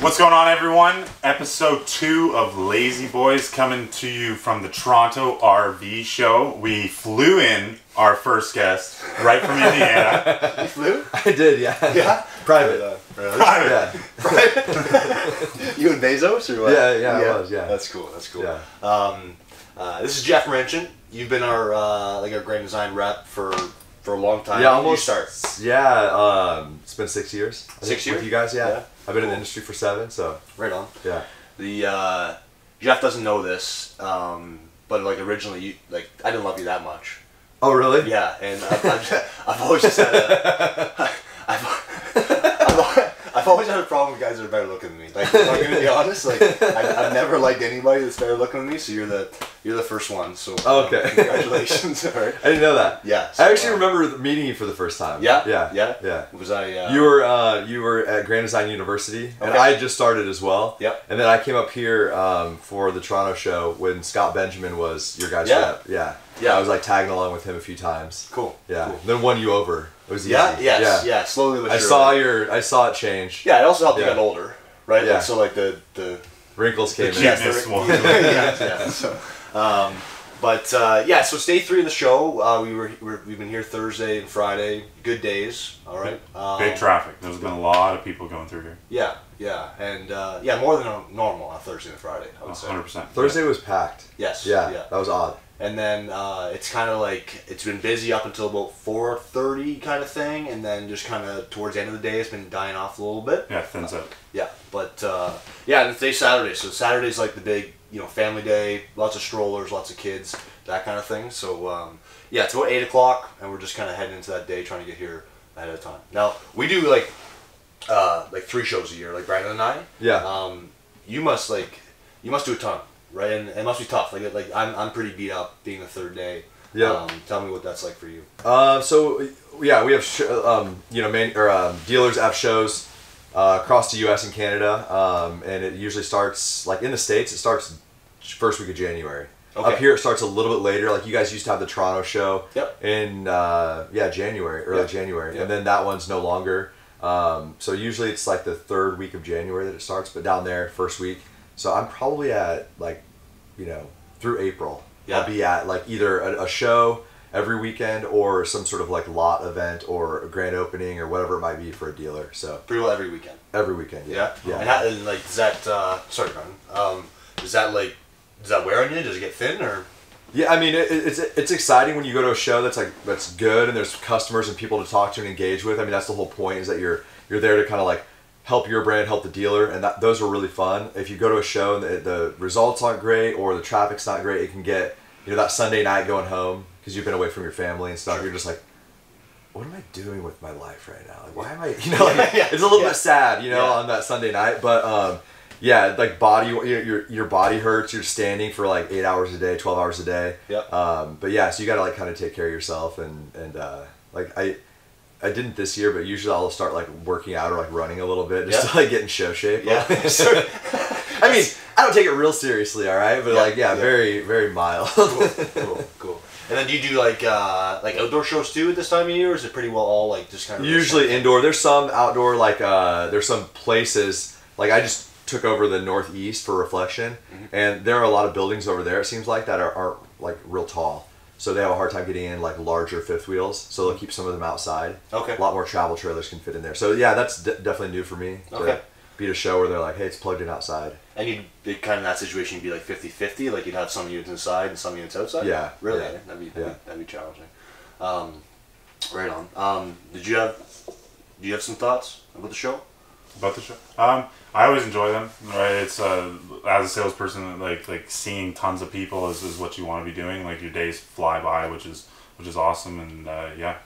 What's going on, everyone? Episode 2 of Layzee Boys coming to you from the Toronto RV show. We flew in our first guest right from Indiana. You flew? I did, yeah. Yeah? Private. Really? Private. Yeah. Private? You and Bezos or what? Yeah, I was, yeah. That's cool, that's cool. Yeah. This is Jeff Moerchen. You've been our our grand design rep for a long time. Yeah, When did you almost. start? Yeah, it's been 6 years. 6 years? With you guys, yeah. Yeah. I've been in the industry for 7, so. Right on. Yeah. The Jeff doesn't know this, but like originally, I didn't love you that much. Oh, really? Yeah, and I've always just had a I've always had a problem with guys that are better looking than me. Like, if I'm gonna be honest, I've never liked anybody that's better looking than me. So you're the first one. So Okay. Congratulations. All right. I didn't know that. Yeah. So, I actually remember meeting you for the first time. Yeah. Yeah. Was I? You were at Grand Design University, and Okay. I had just started as well. Yep. And then I came up here for the Toronto show when Scott Benjamin was your guys' Yeah. rep. Yeah. Yeah. I was like tagging along with him a few times. Cool. Yeah. Cool. Then won you over. It was easy. Yeah. Yes. Yeah. Yeah. Slowly but surely. I saw it change. Yeah. It also helped you Yeah. get older, right? Yeah. Like, so like the Wrinkles came in. cuteness one. yeah. So, so it's day 3 of the show. We've been here Thursday and Friday. Good days. All right. Big traffic. There's been a lot of people going through here. Yeah, and more than normal on Thursday and Friday, I would say. 100%. Thursday was packed. Yes. Yeah. Yeah. That was odd. And then it's kind of like it's been busy up until about 4:30 kind of thing, and then just kind of towards the end of the day, it's been dying off a little bit. Yeah, thins out. Yeah, but and today's Saturday, so Saturday's like the big family day, lots of strollers, lots of kids, that kind of thing. So it's about 8 o'clock, and we're just kind of heading into that day, trying to get here ahead of time. Now we do like 3 shows a year, like Brandon and I. Yeah. You must do a ton. Right, and it must be tough. Like I'm pretty beat up being the 3rd day. Yeah. Tell me what that's like for you. So yeah, we have dealers have shows across the U.S. and Canada, and it usually starts like in the States. It starts first week of January. Okay. Up here, it starts a little bit later. Like you guys used to have the Toronto show. Yep. In January, early January, Yep. and then that one's no longer. So usually it's like the 3rd week of January that it starts, but down there first week. So I'm probably at through April. Yeah. I'll be at like either a show every weekend or some sort of like lot event or a grand opening or whatever it might be for a dealer. So Pretty well every weekend. every weekend. Yeah. Yeah. And like does that sorry, Brian. Does that wear on you? Does it get thin or? Yeah, I mean it's exciting when you go to a show that's good and there's customers and people to talk to and engage with. I mean that's the whole point, is that you're there to kind of like help your brand, help the dealer, and those are really fun. If you go to a show and the results aren't great or the traffic's not great, it can get that Sunday night going home because you've been away from your family and stuff. Sure. You're just like, what am I doing with my life right now? Like, why am I? It's a little bit sad, on that Sunday night. But like body, your body hurts. You're standing for like 8 hours a day, 12 hours a day. Yep. But yeah, so you got to like kind of take care of yourself and like I didn't this year, but usually I'll start like working out or like running a little bit just to like get in show shape. Yeah. I mean, I don't take it real seriously, all right, but very, very mild. Cool. And then do you do like outdoor shows too at this time of year, or is it pretty well all like just kind of Usually indoor. There's some outdoor, like there's some places like I just took over the Northeast for Reflection, and there are a lot of buildings over there. It seems like that aren't like real tall. So they have a hard time getting in like larger fifth wheels, so they'll keep some of them outside. Okay. A lot more travel trailers can fit in there. So yeah, that's definitely new for me. Okay. To be at a show where they're like, hey, it's plugged in outside. And you'd kind of in that situation, you'd be like 50-50, like you'd have some units inside and some units outside? Yeah. Really? Yeah. That'd be challenging. Right on. Do you have some thoughts about the show? About the show? I always enjoy them, right? It's as a salesperson, like seeing tons of people is what you want to be doing. Like your days fly by, which is awesome, and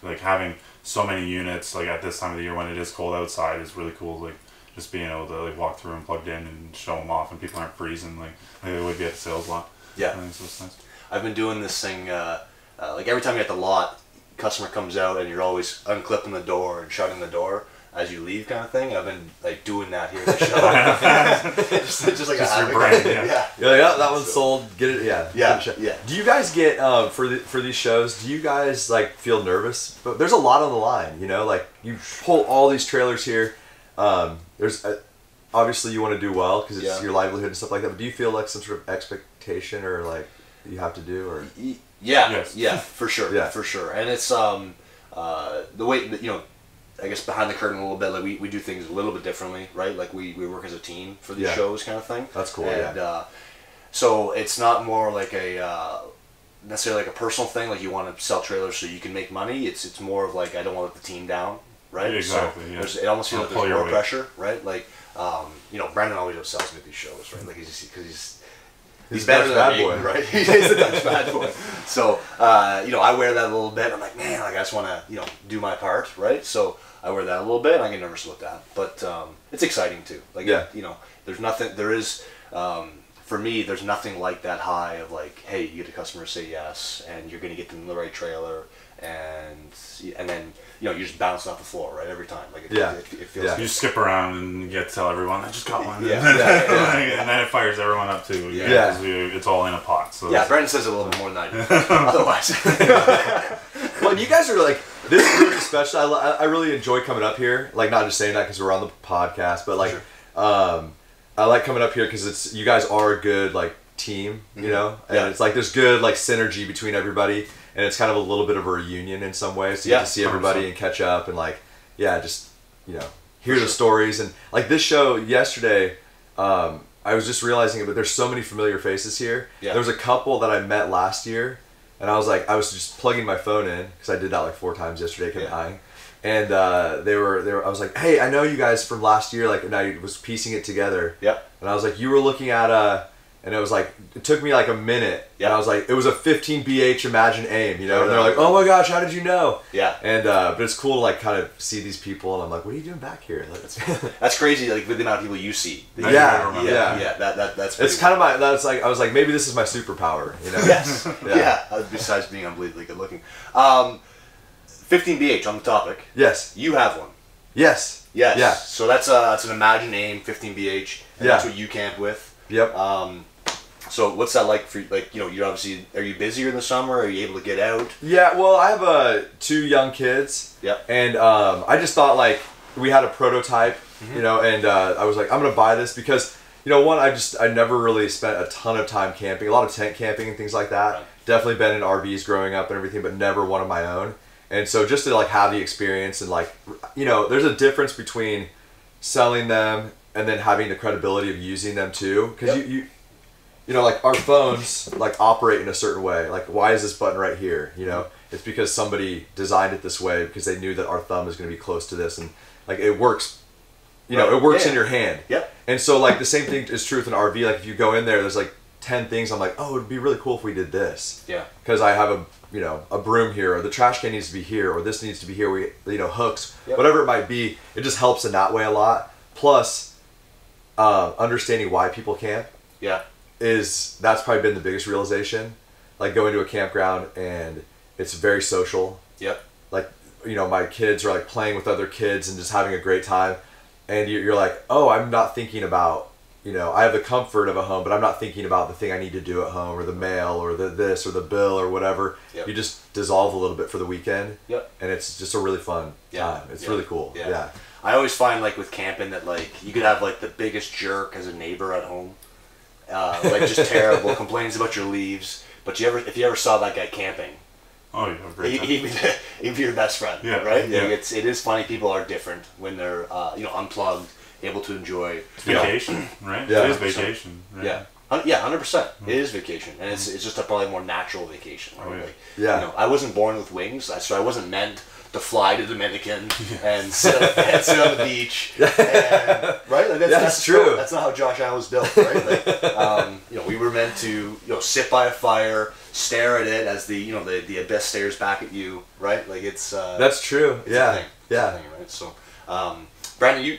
like having so many units like at this time of the year when it is cold outside is really cool. Like just being able to like walk through and plugged in and show them off, and people aren't freezing like they would be at the sales lot. Yeah. I think so it's nice. I've been doing this thing like every time you're at the lot, customer comes out and you're always unclipping the door and shutting the door as you leave, kind of thing. I've been like doing that here at the show. just like Just a your habit. brain, Yeah, that one's sold. Get it, yeah. Yeah. Do you guys get for these shows? Do you guys like feel nervous? But there's a lot on the line, like you pull all these trailers here. There's obviously you want to do well because it's Yeah. your livelihood and stuff like that. But do you feel like some sort of expectation or like you have to do or? Yeah, Yes. yeah, for sure, Yeah. for sure. And it's the way that, you know, I guess behind the curtain a little bit, like we do things a little bit differently, right? Like we work as a team for these Yeah. shows, kind of thing. That's cool. And Yeah. so it's not more like a necessarily like a personal thing. Like you want to sell trailers so you can make money. It's more of like I don't want to let the team down, right? Exactly, So yeah. it almost feels Don't like pull there's your more weight. pressure, right? Like you know, Brandon always upsells me at these shows, right? Like he's better Dutch than bad me, boy. right? He's the Dutch bad boy. So you know, I wear that a little bit. I'm like, man, like I just want to, you know, do my part, right? So I wear that a little bit, and I get nervous about that. But it's exciting too. Like, Yeah. you know, there's nothing. There is for me, there's nothing like that high of like, hey, you get a customer to say yes, and you're gonna get them the right trailer, and then you know you're just bouncing off the floor right every time. Like Yeah. it feels. Yeah. You just skip around and you get to tell everyone, I just got one. Yeah. And then it fires everyone up too. Yeah. Yeah. 'Cause it's all in a pot. So Yeah, Brandon says it a little bit more than I do. Otherwise, Well, and you guys are like this group especially. I really enjoy coming up here. Like not just saying that because we're on the podcast, but like I like coming up here because it's you guys are a good like team, you know, and Yeah. it's like there's good like synergy between everybody, and it's kind of a little bit of a reunion in some ways. So you Yeah, get to see everybody 100%. and catch up and like just you know hear the stories and like this show yesterday. I was just realizing it, but there's so many familiar faces here. Yeah. There was a couple that I met last year, and I was like, just plugging my phone in because I did that like 4 times yesterday, kept dying. And they were. I was like, hey, I know you guys from last year. Like, and I was piecing it together. Yep. And I was like, you were looking at and it was like, it took me like a minute. Yeah. And I was like, it was a 15 BH Imagine Aim, you know. Yeah, And they're yeah. like, oh my gosh, how did you know? Yeah. And but it's cool to like kind of see these people, and I'm like, what are you doing back here? Like, That's crazy. Like with the amount of people you see. I Yeah, remember. yeah. That's. it's kind of my. That's like I was like, maybe this is my superpower, you know. Yes. Yeah. Yeah. Besides being unbelievably good looking. 15 BH on the topic. Yes. You have one. Yes. Yes. Yeah. So that's an Imagine Aim 15 BH. And Yeah. That's what you camp with. Yep. So what's that like for you? Like, you know, you're obviously, are you busier in the summer? Are you able to get out? Yeah, well, I have 2 young kids. Yep. And I just thought like we had a prototype, you know, and I was like, I'm gonna buy this because you know, one, I never really spent a ton of time camping, a lot of tent camping and things like that. Right. Definitely been in RVs growing up and everything, but never one of my own. And so just to like have the experience and like, you know, there's a difference between selling them and then having the credibility of using them too, because Yep. you know, like our phones like operate in a certain way. Like, why is this button right here? You know, it's because somebody designed it this way because they knew that our thumb is going to be close to this, and like it works. You know, it works in your hand. Yep. And so like the same thing is true with an RV. Like if you go in there, there's like 10 things. I'm like, oh, it'd be really cool if we did this. Yeah. Because I have a broom here, or the trash can needs to be here, or this needs to be here. Hooks, Yep. whatever it might be. It just helps in that way a lot. Plus, understanding why people camp. Yeah. That's probably been the biggest realization. Like going to a campground and it's very social. Yep. Like, you know, my kids are like playing with other kids and just having a great time. And you're like, oh, I'm not thinking about, you know, I have the comfort of a home, but I'm not thinking about the thing I need to do at home, or the mail, or the this, or the bill, or whatever. Yep. You just dissolve a little bit for the weekend. Yep. And it's just a really fun time. It's really cool. Yeah. Yeah. I always find like with camping that like you could have like the biggest jerk as a neighbor at home, like just terrible, complains about your leaves. But if you ever saw that guy camping, Oh, you have a great time. he'd be your best friend. Yeah, Right. yeah. Like it is funny. People are different when they're you know, unplugged, able to enjoy. It's vacation, right? Yeah. It is vacation. Right? Yeah. Yeah, 100%. It is vacation, and it's just a probably more natural vacation. Right? Oh, yeah. Like, Yeah. You know, I wasn't born with wings, so I wasn't meant to fly to Dominican and sit on the beach. And, right? Like That's true. That's not how Josh Allen was built, right? Like, you know, we were meant to, you know, sit by a fire, stare at it as the abyss stares back at you, right? Like it's. That's true. it's a Yeah. thing. It's Yeah. a thing, right? So, Brandon,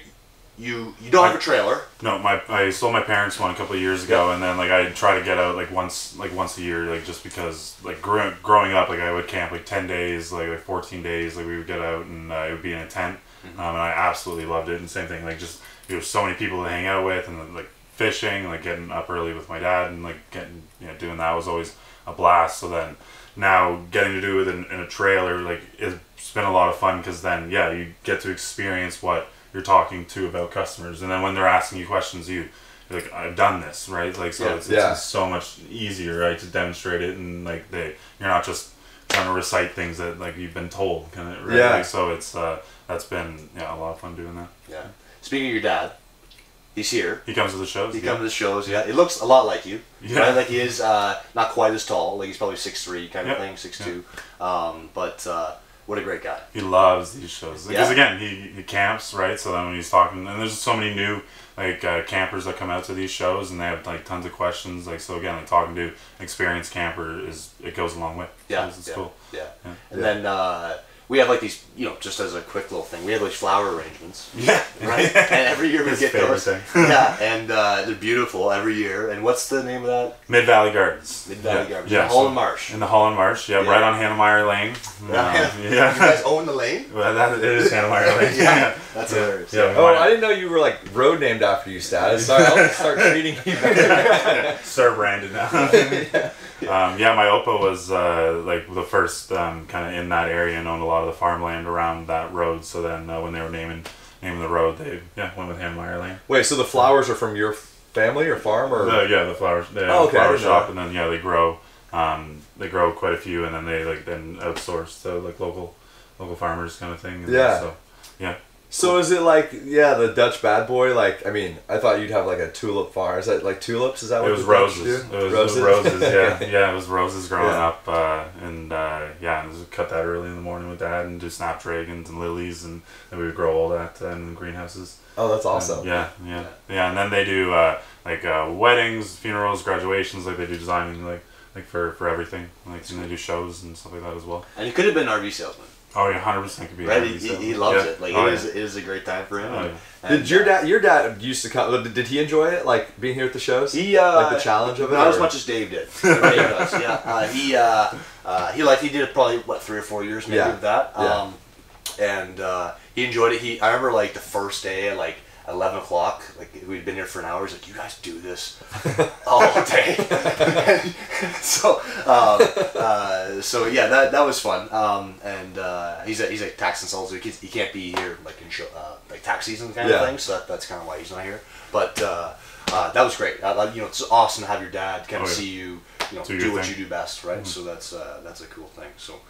you don't have a trailer. No, I sold my parents one a couple of years ago, and then like I try to get out like once a year, like just because like growing up, like I would camp like 10 days, like 14 days, like we would get out and it would be in a tent, and I absolutely loved it. And same thing, like just there was so many people to hang out with, and then, like fishing, like getting up early with my dad, and like getting doing that was always a blast. So then now getting to do it in a trailer, like it's been a lot of fun because then you get to experience what you're talking to about customers, and then when they're asking you questions, you're like, I've done this, right? Like, so it's so much easier, right, to demonstrate it, and like you're not just trying to recite things that like you've been told, kind of, right? Yeah. Like, so it's that's been a lot of fun doing that. Yeah. Speaking of your dad, he's here. He comes to the shows. He comes to the shows. Yeah. He looks a lot like you. Yeah. Right? Like he is not quite as tall. Like he's probably 6'3" kind of thing, 6'2". But what a great guy. He loves these shows because again, he camps, right? So then when he's talking, and there's so many new like campers that come out to these shows, and they have like tons of questions. Like, so again, like talking to an experienced camper it goes a long way. Yeah, it's cool. Yeah. And then we have like these, just as a quick little thing, we have these flower arrangements. Yeah. Right. And every year we His get favorite those. thing. Yeah, and they're beautiful every year. And what's the name of that? Mid Valley Gardens. Mid Valley Gardens. Yeah. Holland Marsh. In the Holland Marsh. Yeah, right on Hannemeyer Lane. You guys own the lane? Well, it is Hannemeyer Lane. Yeah. That's hilarious. Yeah. Oh, I didn't know you were like road named after you, Stat. Sorry, I'll start treating you better. Sir Brandon now. My Opa was like the first kind of in that area and owned a lot of the farmland around that road. So then when they were naming the road, they went with Hannemeyer Lane. Wait, so the flowers are from your family or farm or? The flowers. The flower shop, and then they grow. They grow quite a few, and then they then outsource to like local farmers kind of thing. And so, yeah. So is it like the Dutch bad boy? Like, I mean, I thought you'd have like a tulip farm. Is that like tulips? Is that what it was? the Dutch Roses. do? It was roses. Yeah, it was roses growing up, and cut that early in the morning with Dad and do snapdragons and lilies, and then we would grow all that in greenhouses. Oh, that's awesome. And, and then they do like weddings, funerals, graduations. Like they do designing like for everything. Like and they do shows and stuff like that as well. And he could have been an RV salesman. Oh yeah, 100% could be. Right, he loves it. Like it is a great time for him. And, did your dad used to come? Did he enjoy it? Like being here at the shows? He like the challenge of it. Not as much as Dave did. Dave does. Yeah. He did it probably 3 or 4 years maybe with that. And he enjoyed it. I remember like the first day at like 11 o'clock, like we'd been here for an hour. He's like, "You guys do this all day." That was fun. He's a tax consultant, so he can't be here like in like tax season kind of thing. So that's kind of why he's not here. But that was great. It's awesome to have your dad kind of see you, do what you do best, right? Mm-hmm. So that's a cool thing. So,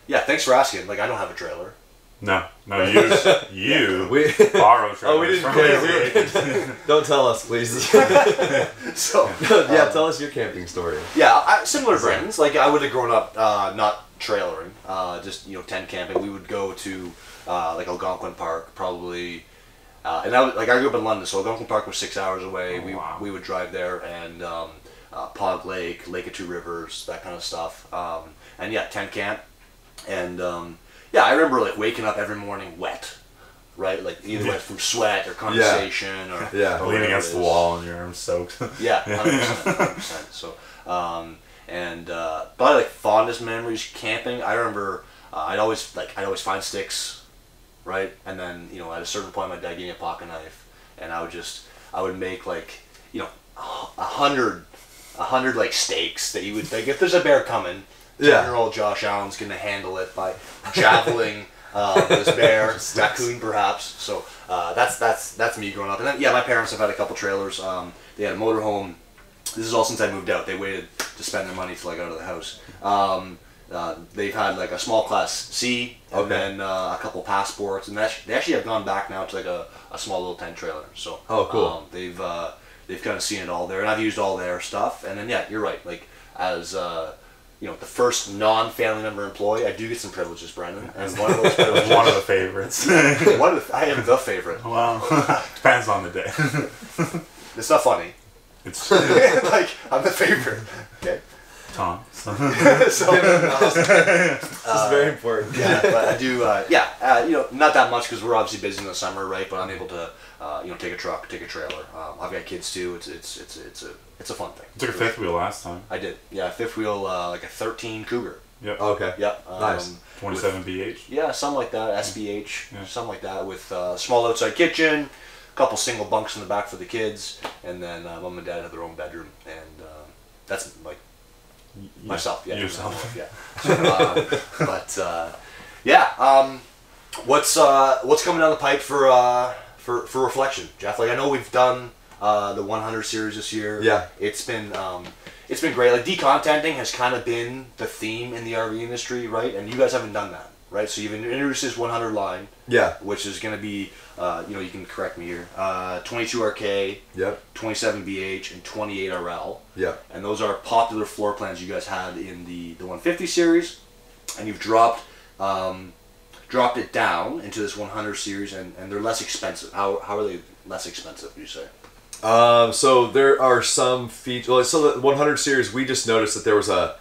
thanks for asking. Like, I don't have a trailer. No, you borrow trailers. Oh, we didn't. Don't tell us, please. Tell us your camping story. Yeah, similar brands. Like I would have grown up not trailering, just tent camping. We would go to like Algonquin Park, probably, and I grew up in London, so Algonquin Park was 6 hours away. We would drive there, and Pog Lake, Lake of Two Rivers, that kind of stuff, tent camp, and. I remember like waking up every morning wet, right? Like either wet from sweat or condensation or leaning against the wall and your arms soaked. 100%. So, probably like fondest memories camping. I remember I'd always find sticks, right? And then at a certain point my dad gave me a pocket knife, and I would make like 100 like stakes that you would like if there's a bear coming. General Josh Allen's gonna handle it by javeling this bear, raccoon perhaps. So that's me growing up. And then my parents have had a couple trailers. They had a motorhome. This is all since I moved out. They waited to spend their money till I got out of the house. They've had like a small class C, and then a couple passports, and they actually have gone back now to like a small little tent trailer. So cool. They've kind of seen it all there, and I've used all their stuff. And then you're right. Like as the first non-family member employee, I do get some privileges, Brendan. And one of those privileges, one of the favorites. I am the favorite. Wow. Depends on the day. It's not funny. It's like I'm the favorite. Okay. Tom. This is very important. But I do. Not that much because we're obviously busy in the summer, right? But I'm able to, take a truck, take a trailer. I've got kids too. It's a fun thing. You took a fifth wheel last time. I did. Yeah, fifth wheel, like a 13 Cougar. Yep. Okay. Yep. Nice. 27 BH. Yeah, something like that. SBH, something like that, with a small outside kitchen, a couple single bunks in the back for the kids, and then mom and dad have their own bedroom, and that's like myself. Yeah. Yourself. Yeah. What's coming down the pipe for Reflection, Jeff? Like I know we've done the 100 series this year. Yeah. It's been great. Like decontenting has kind of been the theme in the RV industry, right? And you guys haven't done that, right? So you've introduced this 100 line. Yeah. Which is going to be, you can correct me here, 22 RK, Yep. 27 BH, and 28 RL. Yep. And those are popular floor plans you guys had in the 150 series, and you've dropped it down into this 100 series, and they're less expensive. How are they less expensive, would you say? So there are some features. So the 100 series, we just noticed that there was a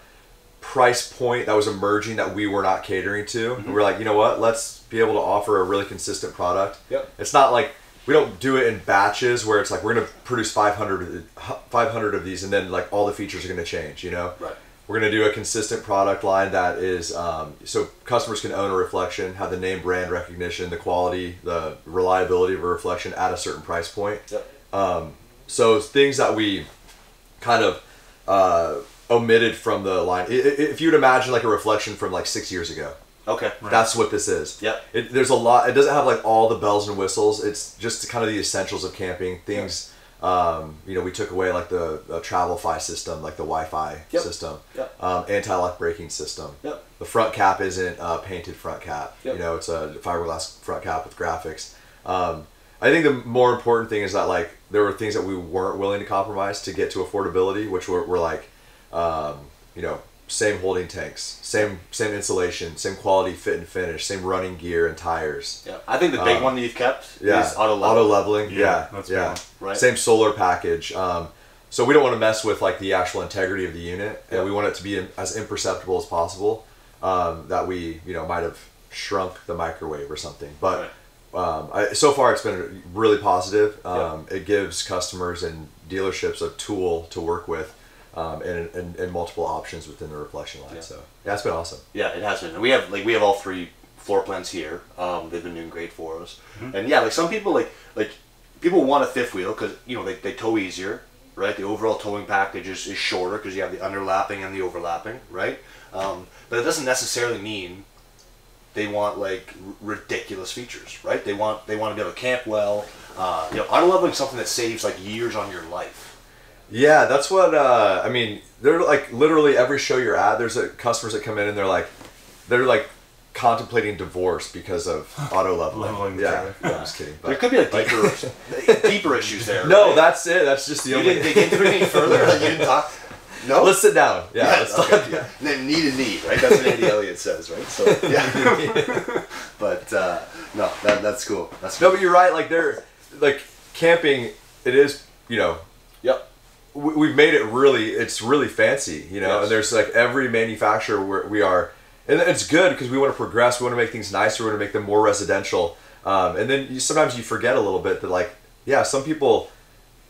price point that was emerging that we were not catering to. Mm-hmm. And we're like, you know what? Let's be able to offer a really consistent product. Yep. It's not like we don't do it in batches where it's like we're going to produce 500 of these and then like all the features are going to change, you know? Right. We're going to do a consistent product line that is so customers can own a Reflection, have the name brand recognition, the quality, the reliability of a Reflection at a certain price point. Yep. So things that we kind of omitted from the line. If you'd imagine like a Reflection from like 6 years ago. Okay. Right. That's what this is. Yep. There's a lot. It doesn't have like all the bells and whistles. It's just kind of the essentials of camping. Things. Yep. We took away like the Travel-Fi system, like the Wi-Fi yep. system. Yep. Anti-lock braking system. Yep. The front cap isn't a painted front cap. Yep. It's a fiberglass front cap with graphics. I think the more important thing is that like there were things that we weren't willing to compromise to get to affordability, which were like, same holding tanks, same insulation, same quality fit and finish, same running gear and tires. Yeah, I think the big one that you've kept is auto leveling. Yeah, that's right. Same solar package. So we don't want to mess with like the actual integrity of the unit, and we want it to be as imperceptible as possible. That we might have shrunk the microwave or something, but. Right. So far it's been really positive. It gives customers and dealerships a tool to work with, and multiple options within the Reflection line. Yeah. So yeah, it's been awesome. Yeah, it has been. And we have all three floor plans here. They've been doing great for us. Mm-hmm. And yeah, like some people like people want a fifth wheel because they tow easier, right? The overall towing package is shorter because you have the underlapping and the overlapping, right? But it doesn't necessarily mean they want like ridiculous features, right? They want to be able to camp well. Auto leveling is something that saves like years on your life. Yeah, that's what they're like literally every show you're at. There's customers that come in and they're like contemplating divorce because of auto leveling. Yeah, I'm just kidding. But, there could be deeper issues there. No, right? That's it. That's just the you only. You didn't dig into it any further. You didn't talk. No. Let's sit down. Yeah. Let's okay. talk. Yeah. And then need, right? That's what Andy Elliott says, right? So yeah. But no, that's cool. That's cool. No, but you're right. Like they're like camping. It is. Yep. We've made it really. It's really fancy. Yes. And there's like every manufacturer where we are, and it's good because we want to progress. We want to make things nicer. We want to make them more residential. And then sometimes you forget a little bit that like some people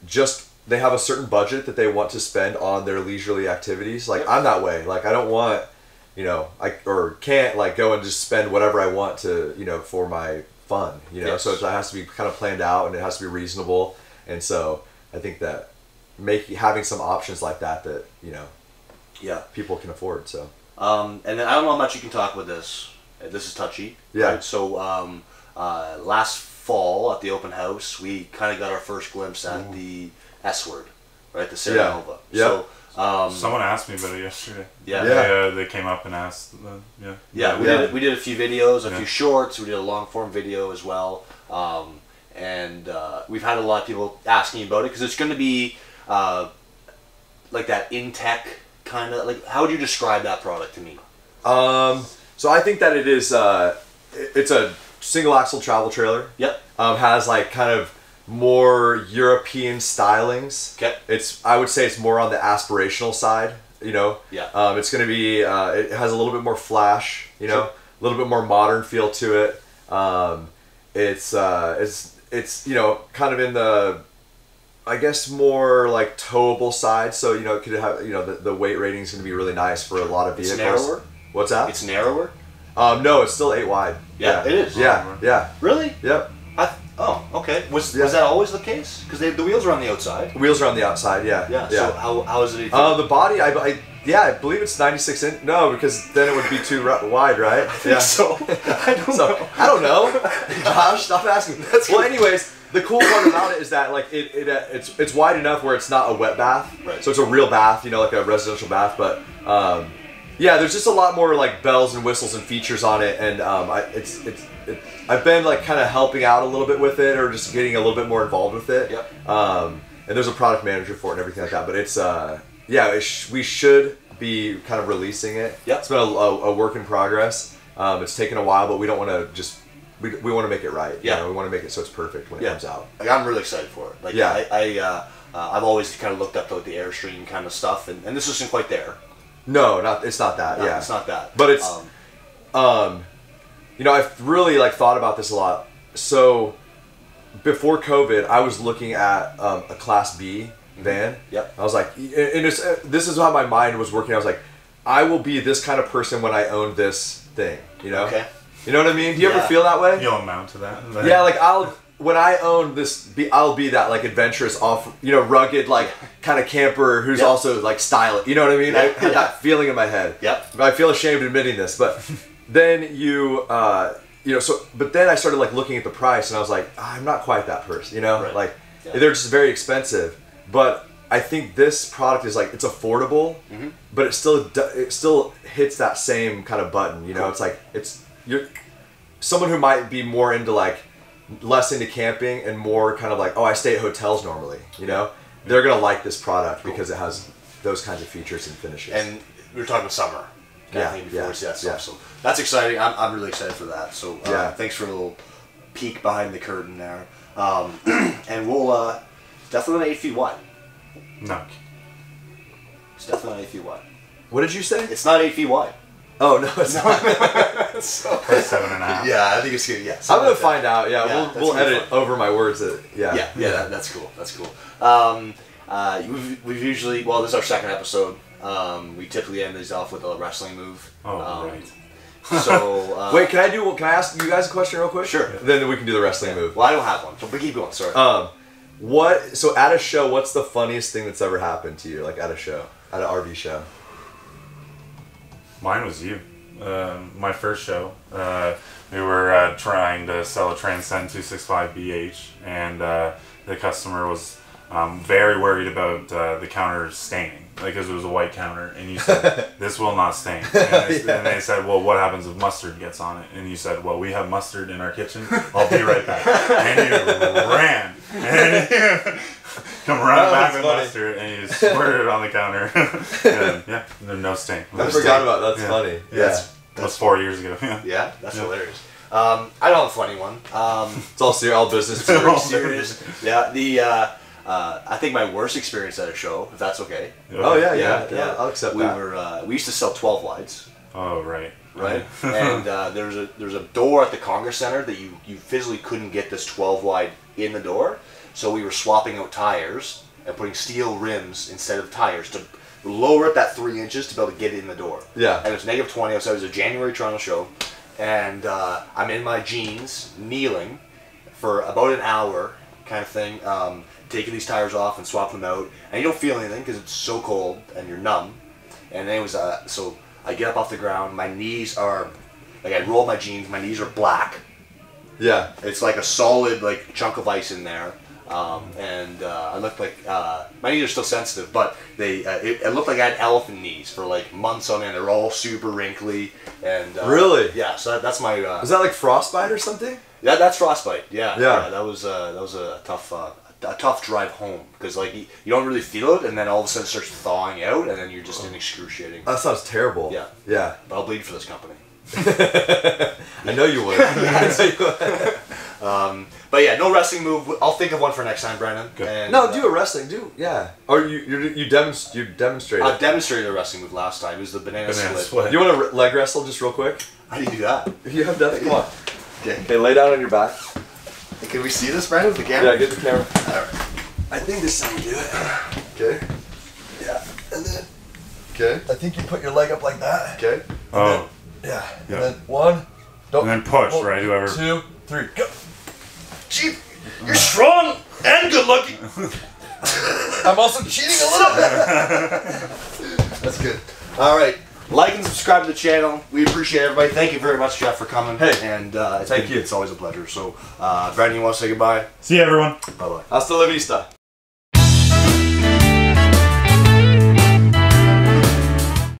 just. They have a certain budget that they want to spend on their leisurely activities. Like I'm that way. Like I don't want, can't like go and just spend whatever I want to, for my fun. Yes. So it has to be kind of planned out and it has to be reasonable. And so I think that having some options like that, people can afford. So. And then I don't know how much you can talk about this. This is touchy. Yeah. Right? So last fall at the open house, we kind of got our first glimpse at the S word, right? The Serenova. Yeah. So someone asked me about it yesterday. Yeah. They came up and asked. We did a few videos, a few shorts. We did a long form video as well, and we've had a lot of people asking about it because it's going to be like that in tech kind of like. How would you describe that product to me? So I think that it is. It's a single axle travel trailer. Yep. Has like kind of more European stylings. Okay. I would say it's more on the aspirational side, Yeah. It's going to be, it has a little bit more flash, a little bit more modern feel to it. It's kind of in the, I guess more like towable side. So, it could have, the weight rating is going to be really nice for a lot of vehicles. It's narrower? What's that? It's narrower? No, it's still 8 wide. Yeah, it is. Yeah. Really? Yep. Oh, okay. Was that always the case? Because the wheels are on the outside. Wheels are on the outside, yeah. So how is it? The body, Yeah, I believe it's 96 inch. No, because then it would be too wide, right? Yeah. So I don't know. Josh, stop asking. Well, anyways, the cool part about it is that like it's wide enough where it's not a wet bath. Right. So it's a real bath, like a residential bath. But yeah, there's just a lot more like bells and whistles and features on it, and I've been like kind of helping out a little bit with it, or just getting a little bit more involved with it. Yep. And there's a product manager for it and everything like that. But it's yeah, we should be kind of releasing it. Yep. It's been a work in progress. It's taken a while, but we don't want to just we want to make it right. Yeah. We want to make it so it's perfect when it comes out. Like, I'm really excited for it. Like, yeah. I've always kind of looked up to like, the Airstream kind of stuff, and this isn't quite there. No, it's not that. No, yeah, it's not that. But it's I've really like thought about this a lot. So before COVID, I was looking at a Class B van. Yep. I was like, and this is how my mind was working. I was like, I will be this kind of person when I own this thing. Okay. You know what I mean? Do you ever feel that way? You'll amount to that. Yeah, like when I own this, I'll be that like adventurous, rugged, like kind of camper who's also like stylish. You know what I mean? I had that feeling in my head. Yep. I feel ashamed admitting this, but then but then I started like looking at the price, and I was like, I'm not quite that person. Right. Like they're just very expensive. But I think this product is like, it's affordable, but it still hits that same kind of button. Cool. It's like you're someone who might be more into like less into camping and more kind of like, I stay at hotels normally. They're gonna like this product because it has those kinds of features and finishes. And we were talking summer. Before we see that stuff. So that's exciting. I'm really excited for that. So thanks for a little peek behind the curtain there. And we'll definitely not 8 feet wide. No. It's definitely not 8 feet wide. What did you say? It's not 8 feet wide. Oh no, it's not. So, Or 7.5. yeah, I think it's good. Yeah, I'm gonna find out. Yeah, we'll edit over my words. That's cool. That's cool. We've usually, this is our second episode. We typically end these off with a wrestling move. Oh, right. So wait, can I ask you guys a question real quick? Sure. Then we can do the wrestling move. Well, I don't have one, so keep going. Sorry. So at a show, what's the funniest thing that's ever happened to you? Like at a show, at an RV show. Mine was you. My first show. We were trying to sell a Transcend 265BH, and the customer was very worried about the counter staining, because it was a white counter, and you said, this will not stain. And they said, well, what happens if mustard gets on it? And you said, well, we have mustard in our kitchen. I'll be right back. And you ran. And you come running back with mustard, and you squirted it on the counter. And there's no stain. I forgot about that. That's funny. Yeah. That was 4 years ago. Yeah, that's hilarious. I don't have a funny one. It's all serious, all business. Very serious. Yeah, I think my worst experience at a show, if that's okay. Oh yeah. I'll accept that. We used to sell 12 wides. Oh right. Right. And there's a door at the Congress Center that you physically couldn't get this 12 wide in the door, so we were swapping out tires and putting steel rims instead of tires to lower it that 3 inches to be able to get it in the door. Yeah. And it was negative 20 outside. It was a January Toronto show, and I'm in my jeans, kneeling for about an hour, kind of thing. Taking these tires off and swapping them out, and you don't feel anything because it's so cold and you're numb. And anyways, so I get up off the ground. My knees are like, I roll my jeans. My knees are black. Yeah. It's like a solid like chunk of ice in there, and I looked like my knees are still sensitive, but it looked like I had elephant knees for like months on end. They're all super wrinkly and really. Yeah. So that's my. Was that like frostbite or something? Yeah, that's frostbite. Yeah. Yeah. That was a tough drive home, because like you don't really feel it, and then all of a sudden it starts thawing out, and then you're just in excruciating. That sounds terrible. Yeah. But I'll bleed for this company. I know you would. But yeah, no wrestling move. I'll think of one for next time, Brandon. And, do a wrestling. Or you demonstrated. I demonstrated a wrestling move last time. It was the banana split. You want to leg wrestle just real quick? How do you do that? You have done it. Come on. Okay, lay down on your back. Can we see this, Brandon, with the camera? Yeah, get the camera. Alright. I think this is how you do it. Okay. Yeah. And then. Okay. I think you put your leg up like that. Okay. And then, And then 1. And then push, right? Whoever. 2, 3, go. Gee, you're strong and good looking. I'm also cheating a little bit. That's good. All right. Like and subscribe to the channel. We appreciate everybody. Thank you very much, Jeff, for coming. Hey, and thank you. It's always a pleasure. So, Brandon, you want to say goodbye? See you, everyone. Bye-bye. Hasta la vista.